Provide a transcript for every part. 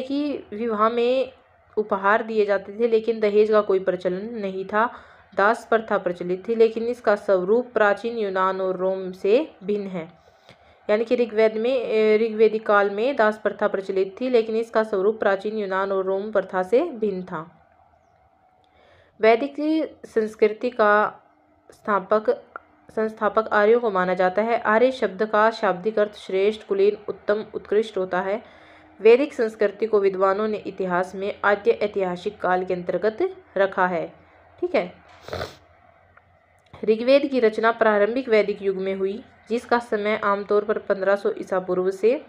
कि विवाह में उपहार दिए जाते थे, लेकिन दहेज का कोई प्रचलन नहीं था। दास प्रथा प्रचलित थी, लेकिन इसका स्वरूप प्राचीन यूनान और रोम से भिन्न है। यानी कि ऋग्वेदिक काल में दास प्रथा प्रचलित थी, लेकिन इसका स्वरूप प्राचीन यूनान और रोम प्रथा से भिन्न था। वैदिक संस्कृति का संस्थापक आर्यों को माना जाता है। आर्य शब्द का शाब्दिक अर्थ श्रेष्ठ, कुलीन, उत्तम, उत्कृष्ट होता है। वैदिक संस्कृति को विद्वानों ने इतिहास में आद्य ऐतिहासिक काल के अंतर्गत रखा है। ठीक है। ऋग्वेद की रचना प्रारंभिक वैदिक युग में हुई, जिसका समय आमतौर पर 1500 ईसा पूर्व से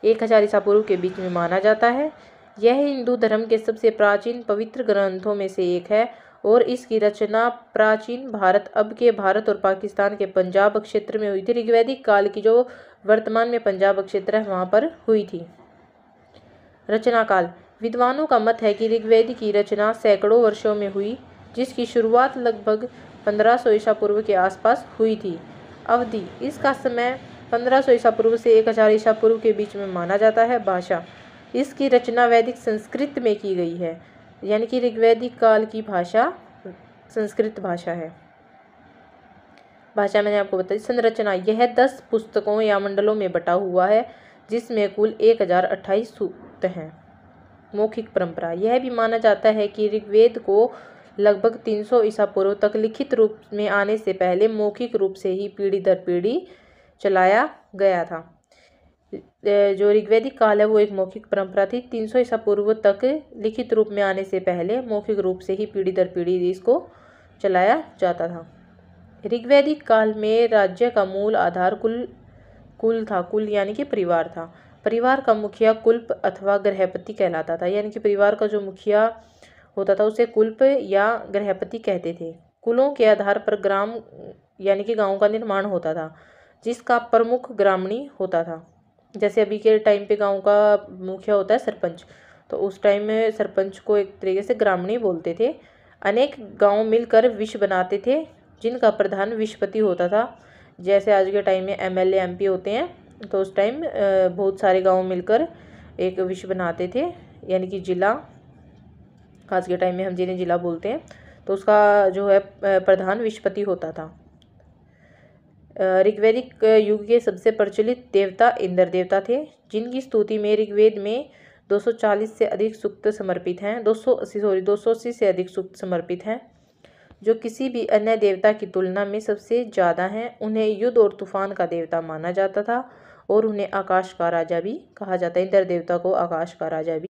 1000 ईसा पूर्व के बीच में माना जाता है। यह हिंदू धर्म के सबसे प्राचीन पवित्र ग्रंथों में से एक है और इसकी रचना प्राचीन भारत, अब के भारत और पाकिस्तान के पंजाब क्षेत्र में हुई थी। ऋग्वैदिक काल की जो वर्तमान में पंजाब क्षेत्र है वहाँ पर हुई थी। रचना काल। विद्वानों का मत है कि ऋग्वेद की रचना सैकड़ों वर्षों में हुई, जिसकी शुरुआत लगभग 1500 ईसा पूर्व के आसपास हुई थी। अवधि। इसका समय 1500 ईसा पूर्व से 1000 ईसा पूर्व के बीच में माना जाता है। भाषा। इसकी रचना वैदिक संस्कृत में की गई है, यानी कि ऋग्वैदिक काल की भाषा संस्कृत भाषा है। भाषा मैंने आपको बताई। संरचना। यह 10 पुस्तकों या मंडलों में बटा हुआ है, जिसमें कुल 1028 सूक्त हैं। मौखिक परंपरा। यह भी माना जाता है कि ऋग्वेद को लगभग 300 ईसा पूर्व तक लिखित रूप में आने से पहले मौखिक रूप से ही पीढ़ी दर पीढ़ी चलाया गया था। जो ऋग्वैदिक काल है वो एक मौखिक परंपरा थी। 300 ईसा पूर्व तक लिखित रूप में आने से पहले मौखिक रूप से ही पीढ़ी दर पीढ़ी इसको चलाया जाता था। ऋग्वैदिक काल में राज्य का मूल आधार कुल था। कुल यानी कि परिवार था। परिवार का मुखिया कुल्प अथवा गृहपति कहलाता था, यानी कि परिवार का जो मुखिया होता था उसे कुल्प या गृहपति कहते थे। कुलों के आधार पर ग्राम यानी कि गांव का निर्माण होता था, जिसका प्रमुख ग्रामणी होता था। जैसे अभी के टाइम पे गांव का मुखिया होता है सरपंच, तो उस टाइम में सरपंच को एक तरीके से ग्रामणी बोलते थे। अनेक गांव मिलकर विश बनाते थे, जिनका प्रधान विशपति होता था। जैसे आज के टाइम में एमएलए एमपी होते हैं, तो उस टाइम बहुत सारे गांव मिलकर एक विश बनाते थे, यानी कि जिला। आज के टाइम में हम जिन्हें जिला बोलते हैं, तो उसका जो है प्रधान विशपति होता था। ऋग्वैदिक युग के सबसे प्रचलित देवता इंद्र देवता थे, जिनकी स्तुति में ऋग्वेद में 240 से अधिक सूक्त समर्पित हैं। 280 से अधिक सूक्त समर्पित हैं, जो किसी भी अन्य देवता की तुलना में सबसे ज़्यादा हैं। उन्हें युद्ध और तूफान का देवता माना जाता था और उन्हें आकाश का राजा भी कहा जाता है। इंद्र देवता को आकाश का राजा भी